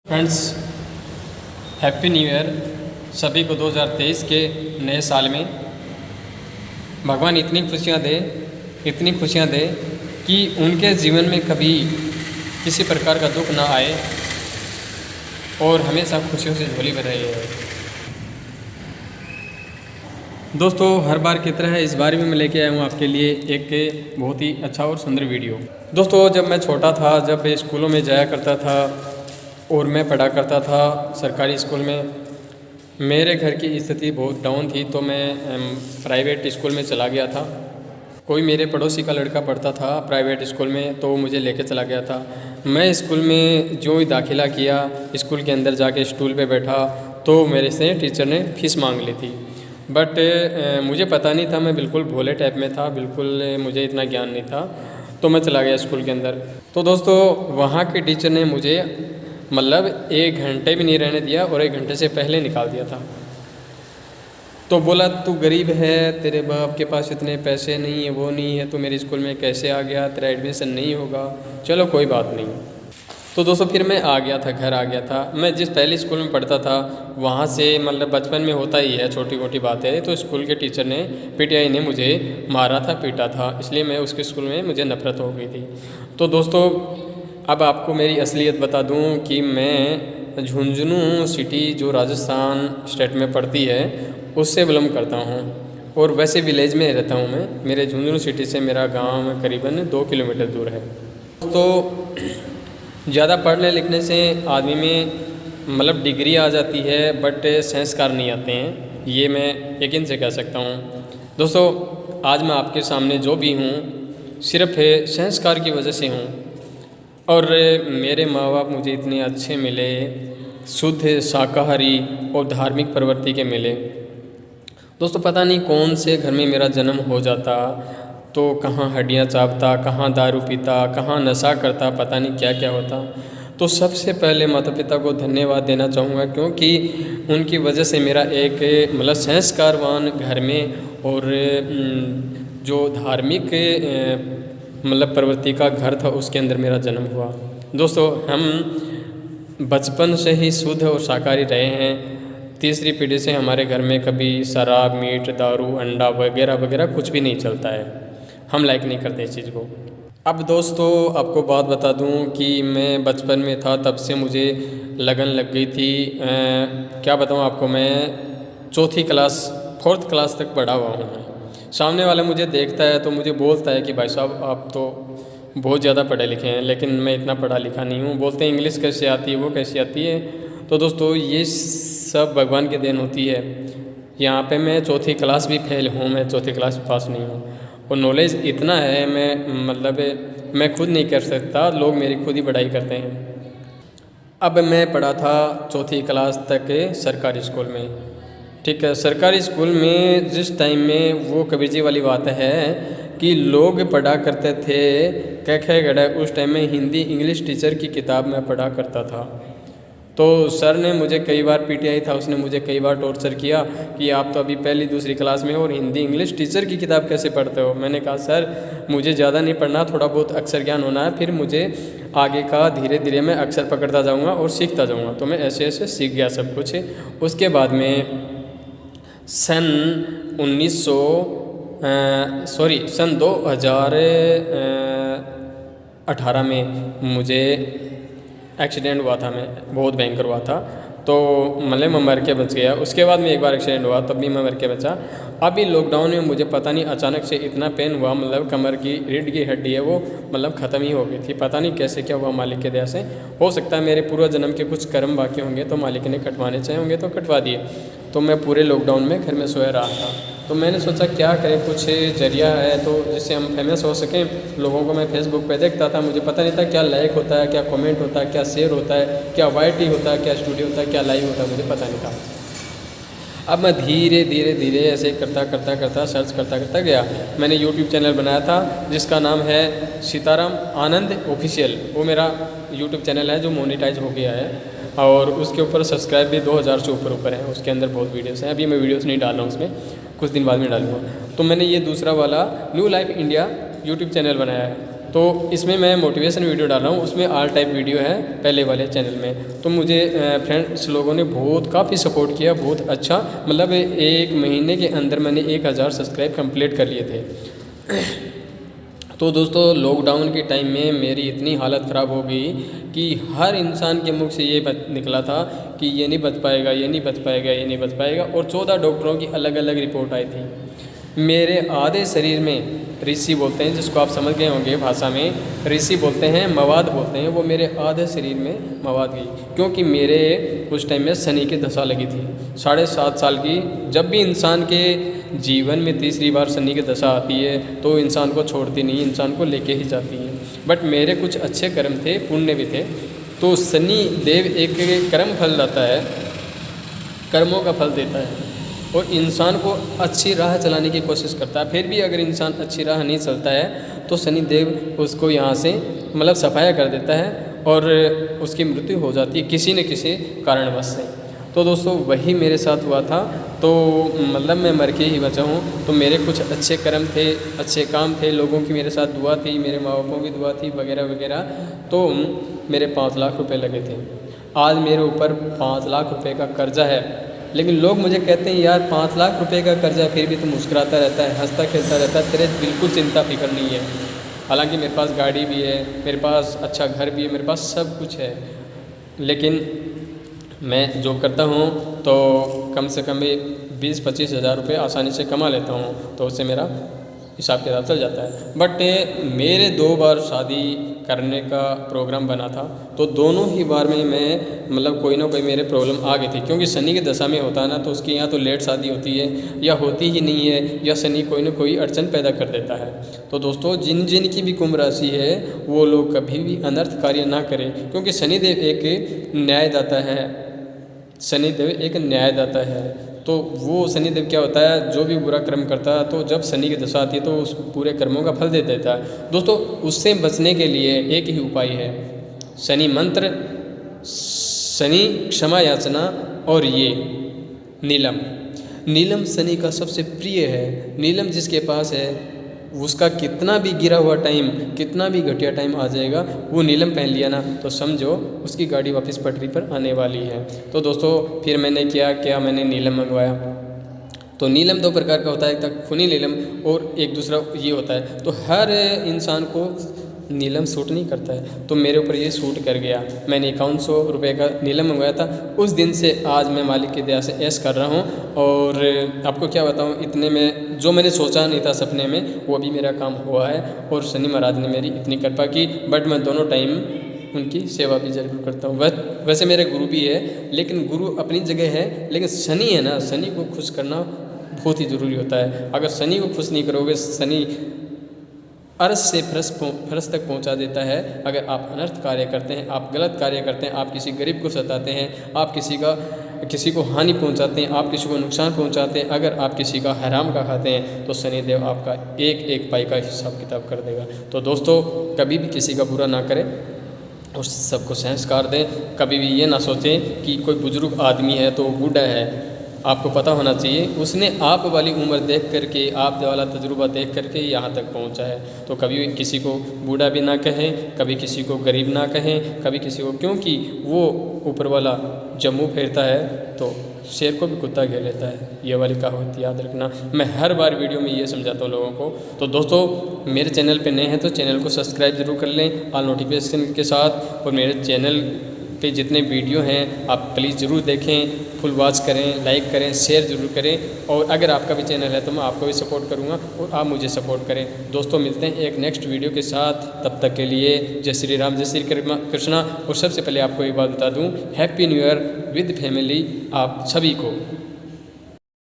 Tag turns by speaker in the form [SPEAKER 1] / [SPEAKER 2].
[SPEAKER 1] Friends, happy new year सभी को 2023 के नए साल में। भगवान इतनी खुशियाँ दे कि उनके जीवन में कभी किसी प्रकार का दुख ना आए और हमेशा खुशियों से झोली भर रही है। दोस्तों, हर बार की तरह इस बार भी मैं लेके आया हूँ आपके लिए एक बहुत ही अच्छा और सुंदर वीडियो। दोस्तों, जब मैं छोटा था, जब स्कूलों में जाया करता था और मैं पढ़ा करता था सरकारी स्कूल में, मेरे घर की स्थिति बहुत डाउन थी, तो मैं प्राइवेट स्कूल में चला गया था। कोई मेरे पड़ोसी का लड़का पढ़ता था प्राइवेट स्कूल में, तो वो मुझे लेके चला गया था। मैं स्कूल में जो ही दाखिला किया, स्कूल के अंदर जाके स्टूल पे बैठा, तो मेरे से टीचर ने फ़ीस मांग ली थी। बट मुझे पता नहीं था, मैं बिल्कुल भोले टाइप में था, बिल्कुल मुझे इतना ज्ञान नहीं था, तो मैं चला गया स्कूल के अंदर। तो दोस्तों, वहाँ के टीचर ने मुझे मतलब 1 घंटे भी नहीं रहने दिया और 1 घंटे से पहले निकाल दिया था। तो बोला, तू गरीब है, तेरे बाप के पास इतने पैसे नहीं है, वो नहीं है, तू मेरे स्कूल में कैसे आ गया, तेरा एडमिशन नहीं होगा, चलो कोई बात नहीं। तो दोस्तों, फिर मैं आ गया था, घर आ गया था। मैं जिस पहले स्कूल में पढ़ता था, वहाँ से मतलब बचपन में होता ही है छोटी मोटी बातें, तो स्कूल के टीचर ने, पीटीआई ने मुझे मारा था, पीटा था, इसलिए मैं उसके स्कूल में मुझे नफरत हो गई थी। तो दोस्तों, अब आपको मेरी असलियत बता दूं कि मैं झुंझुनू सिटी जो राजस्थान स्टेट में पड़ती है, उससे बिलोंग करता हूं, और वैसे विलेज में रहता हूं मैं। मेरे झुंझुनू सिटी से मेरा गांव करीबन 2 किलोमीटर दूर है। तो ज़्यादा पढ़ने लिखने से आदमी में मतलब डिग्री आ जाती है, बट संस्कार नहीं आते हैं, ये मैं यकीन से कह सकता हूँ। दोस्तों, आज मैं आपके सामने जो भी हूँ, सिर्फ संस्कार की वजह से हूँ, और मेरे माँ बाप मुझे इतने अच्छे मिले, शुद्ध शाकाहारी और धार्मिक प्रवृत्ति के मिले। दोस्तों, पता नहीं कौन से घर में मेरा जन्म हो जाता, तो कहाँ हड्डियाँ चाटता, कहाँ दारू पीता, कहाँ नशा करता, पता नहीं क्या क्या होता। तो सबसे पहले माता पिता को धन्यवाद देना चाहूँगा, क्योंकि उनकी वजह से मेरा एक मतलब संस्कारवान घर में और जो धार्मिक मतलब प्रवृत्ति का घर था, उसके अंदर मेरा जन्म हुआ। दोस्तों, हम बचपन से ही शुद्ध और शाकाहारी रहे हैं। तीसरी पीढ़ी से हमारे घर में कभी शराब, मीट, दारू, अंडा वगैरह वगैरह कुछ भी नहीं चलता है। हम लाइक नहीं करते इस चीज़ को। अब दोस्तों, आपको बात बता दूं कि मैं बचपन में था, तब से मुझे लगन लग गई थी। क्या बताऊं आपको, मैं 4th क्लास तक पढ़ा हुआ हूँ मैं। सामने वाला मुझे देखता है तो मुझे बोलता है कि भाई साहब, आप तो बहुत ज़्यादा पढ़े लिखे हैं, लेकिन मैं इतना पढ़ा लिखा नहीं हूँ। बोलते हैं इंग्लिश कैसे आती है, वो कैसे आती है। तो दोस्तों, ये सब भगवान की देन होती है। यहाँ पे मैं 4th क्लास भी फेल हूँ, मैं 4th क्लास पास नहीं हूँ, और नॉलेज इतना है, मैं खुद नहीं कर सकता, लोग मेरी खुद ही पढ़ाई करते हैं। अब मैं पढ़ा था 4th क्लास तक सरकारी स्कूल में, ठीक है। सरकारी स्कूल में जिस टाइम में वो कबीर जी वाली बात है कि लोग पढ़ा करते थे क ख ग घ, उस टाइम में हिंदी इंग्लिश टीचर की किताब में पढ़ा करता था। तो सर ने मुझे कई बार, पीटीआई था, उसने मुझे कई बार टॉर्चर किया कि आप तो अभी पहली दूसरी क्लास में हो और हिंदी इंग्लिश टीचर की किताब कैसे पढ़ते हो। मैंने कहा, सर मुझे ज़्यादा नहीं पढ़ना, थोड़ा बहुत अक्षर ज्ञान होना है, फिर मुझे आगे का धीरे धीरे मैं अक्षर पकड़ता जाऊँगा और सीखता जाऊँगा। तो मैं ऐसे ऐसे सीख गया सब कुछ। उसके बाद में सन 2018 में मुझे एक्सीडेंट हुआ था, मैं बहुत भयंकर हुआ था, तो मतलब मैं मर के बच गया। उसके बाद में एक बार एक्सीडेंट हुआ, तब भी मैं मर के बचा। अभी लॉकडाउन में मुझे पता नहीं अचानक से इतना पेन हुआ, मतलब कमर की रीढ़ की हड्डी है वो मतलब ख़त्म ही हो गई थी। पता नहीं कैसे क्या हुआ, मालिक के दया से। हो सकता है मेरे पूर्व जन्म के कुछ कर्म बाकी होंगे, तो मालिक ने कटवाने चाहिए होंगे तो कटवा दिए। तो मैं पूरे लॉकडाउन में घर में सोया रहा था। तो मैंने सोचा क्या करें, कुछ जरिया है तो जिससे हम फेमस हो सकें। लोगों को मैं फेसबुक पे देखता था, मुझे पता नहीं था क्या लाइक होता है, क्या कमेंट होता है, क्या शेयर होता है, क्या वाईटी होता है, क्या स्टूडियो होता है, क्या लाइव होता है, मुझे पता नहीं था। अब मैं धीरे धीरे ऐसे करता सर्च करता गया। मैंने यूट्यूब चैनल बनाया था जिसका नाम है सीताराम आनंद ऑफिशियल। वो मेरा यूट्यूब चैनल है जो मोनेटाइज हो गया है, और उसके ऊपर सब्सक्राइब भी 2000 से ऊपर है। उसके अंदर बहुत वीडियोस हैं। अभी मैं वीडियोस नहीं डाल रहा हूँ उसमें, कुछ दिन बाद में डालूंगा। तो मैंने ये दूसरा वाला new life India YouTube channel बनाया है। तो इसमें मैं मोटिवेशन वीडियो डाल रहा हूँ, उसमें ऑल टाइप वीडियो है पहले वाले चैनल में। तो मुझे फ्रेंड्स लोगों ने काफ़ी सपोर्ट किया, बहुत अच्छा, मतलब 1 महीने के अंदर मैंने 1000 सब्सक्राइब कंप्लीट कर लिए थे। तो दोस्तों लॉकडाउन के टाइम में मेरी इतनी हालत ख़राब हो गई कि हर इंसान के मुख से ये निकला था कि ये नहीं बच पाएगा, ये नहीं बच पाएगा, ये नहीं बच पाएगा, और 14 डॉक्टरों की अलग अलग रिपोर्ट आई थी। मेरे आधे शरीर में ऋषि बोलते हैं, जिसको आप समझ गए होंगे भाषा में, ऋषि बोलते हैं, मवाद बोलते हैं, वो मेरे आधे शरीर में मवाद गई, क्योंकि मेरे उस टाइम में शनि की दशा लगी थी 7.5 साल की। जब भी इंसान के जीवन में तीसरी बार शनि की दशा आती है तो इंसान को छोड़ती नहीं, इंसान को लेके ही जाती है। बट मेरे कुछ अच्छे कर्म थे, पुण्य भी थे, तो शनि देव एक कर्म फल लाता है, कर्मों का फल देता है और इंसान को अच्छी राह चलाने की कोशिश करता है। फिर भी अगर इंसान अच्छी राह नहीं चलता है तो शनि देव उसको यहाँ से मतलब सफाया कर देता है और उसकी मृत्यु हो जाती है किसी न किसी कारणवश से। तो दोस्तों वही मेरे साथ हुआ था, तो मतलब मैं मर के ही बचा हूँ। तो मेरे कुछ अच्छे कर्म थे, अच्छे काम थे, लोगों की मेरे साथ दुआ थी, मेरे माँ बापों की दुआ थी वगैरह वगैरह, तो मेरे 5 लाख रुपए लगे थे। आज मेरे ऊपर 5 लाख रुपए का कर्जा है, लेकिन लोग मुझे कहते हैं यार 5 लाख रुपए का कर्जा है फिर भी तू मुस्कुराता रहता है, हंसता खेलता रहता है, तेरे बिल्कुल चिंता फिक्र नहीं है। हालांकि मेरे पास गाड़ी भी है, मेरे पास अच्छा घर भी है, मेरे पास सब कुछ है, लेकिन मैं जॉब करता हूँ तो कम से कम 20-25 हज़ार रुपये आसानी से कमा लेता हूँ, तो उससे मेरा हिसाब किताब चल जाता है। बट मेरे 2 बार शादी करने का प्रोग्राम बना था, तो दोनों ही बार में मैं मतलब कोई ना कोई मेरे प्रॉब्लम आ गई थी, क्योंकि शनि की दशा में होता है ना, तो उसकी यहाँ तो लेट शादी होती है या होती ही नहीं है, या शनि कोई ना कोई अड़चन पैदा कर देता है। तो दोस्तों जिन जिन की भी कुंभ राशि है वो लोग कभी भी अनर्थ कार्य ना करें, क्योंकि शनिदेव एक न्यायदाता है, शनिदेव एक न्यायदाता है। तो वो शनिदेव क्या होता है, जो भी बुरा कर्म करता है तो जब शनि की दशा आती है तो उस पूरे कर्मों का फल दे देता है। दोस्तों उससे बचने के लिए एक ही उपाय है, शनि मंत्र, शनि क्षमा याचना और ये नीलम। नीलम शनि का सबसे प्रिय है। नीलम जिसके पास है उसका कितना भी गिरा हुआ टाइम, कितना भी घटिया टाइम आ जाएगा, वो नीलम पहन लिया ना तो समझो उसकी गाड़ी वापस पटरी पर आने वाली है। तो दोस्तों फिर मैंने क्या मैंने नीलम मंगवाया। तो नीलम 2 प्रकार का होता है, एक तक खूनी नीलम और एक दूसरा ये होता है। तो हर इंसान को नीलम सूट नहीं करता है, तो मेरे ऊपर ये सूट कर गया। मैंने 5100 रुपये का नीलम मंगवाया था। उस दिन से आज मैं मालिक की दया से ऐश कर रहा हूँ, और आपको क्या बताऊँ, इतने में जो मैंने सोचा नहीं था सपने में वो भी मेरा काम हुआ है, और शनि महाराज ने मेरी इतनी कृपा की। बट मैं दोनों टाइम उनकी सेवा भी जरूर करता हूँ। वैसे मेरे गुरु भी है, लेकिन गुरु अपनी जगह है, लेकिन शनि है ना, शनि को खुश करना बहुत ही ज़रूरी होता है। अगर शनि को खुश नहीं करोगे, शनि अर्श से फरस तक पहुंचा देता है। अगर आप अनर्थ कार्य करते हैं, आप गलत कार्य करते हैं, आप किसी गरीब को सताते हैं, आप किसी को हानि पहुंचाते हैं, आप किसी को नुकसान पहुंचाते हैं, अगर आप किसी का हराम का खाते हैं, तो शनिदेव आपका एक एक पाई का हिसाब किताब कर देगा। तो दोस्तों कभी भी किसी का बुरा ना करें, उस सबको संस्कार दें। कभी भी ये ना सोचें कि कोई बुजुर्ग आदमी है तो बूढ़ा है। आपको पता होना चाहिए उसने आप वाली उम्र देख करके, आप वाला तजुर्बा देख करके यहाँ तक पहुँचा है। तो कभी किसी को बूढ़ा भी ना कहें, कभी किसी को गरीब ना कहें, कभी किसी को, क्योंकि वो ऊपर वाला जब मुँह फेरता है तो शेर को भी कुत्ता घेर लेता है। ये वाली कहावत याद रखना। मैं हर बार वीडियो में ये समझाता हूँ लोगों को। तो दोस्तों मेरे चैनल पे नए हैं तो चैनल को सब्सक्राइब जरूर कर लें ऑल नोटिफिकेशन के साथ, और मेरे चैनल पे जितने वीडियो हैं आप प्लीज़ ज़रूर देखें, फुल वॉच करें, लाइक करें, शेयर ज़रूर करें। और अगर आपका भी चैनल है तो मैं आपको भी सपोर्ट करूँगा और आप मुझे सपोर्ट करें। दोस्तों मिलते हैं एक नेक्स्ट वीडियो के साथ, तब तक के लिए जय श्री राम, जय श्री कृष्णा। और सबसे पहले आपको एक बात बता दूँ, happy new year with family आप सभी को।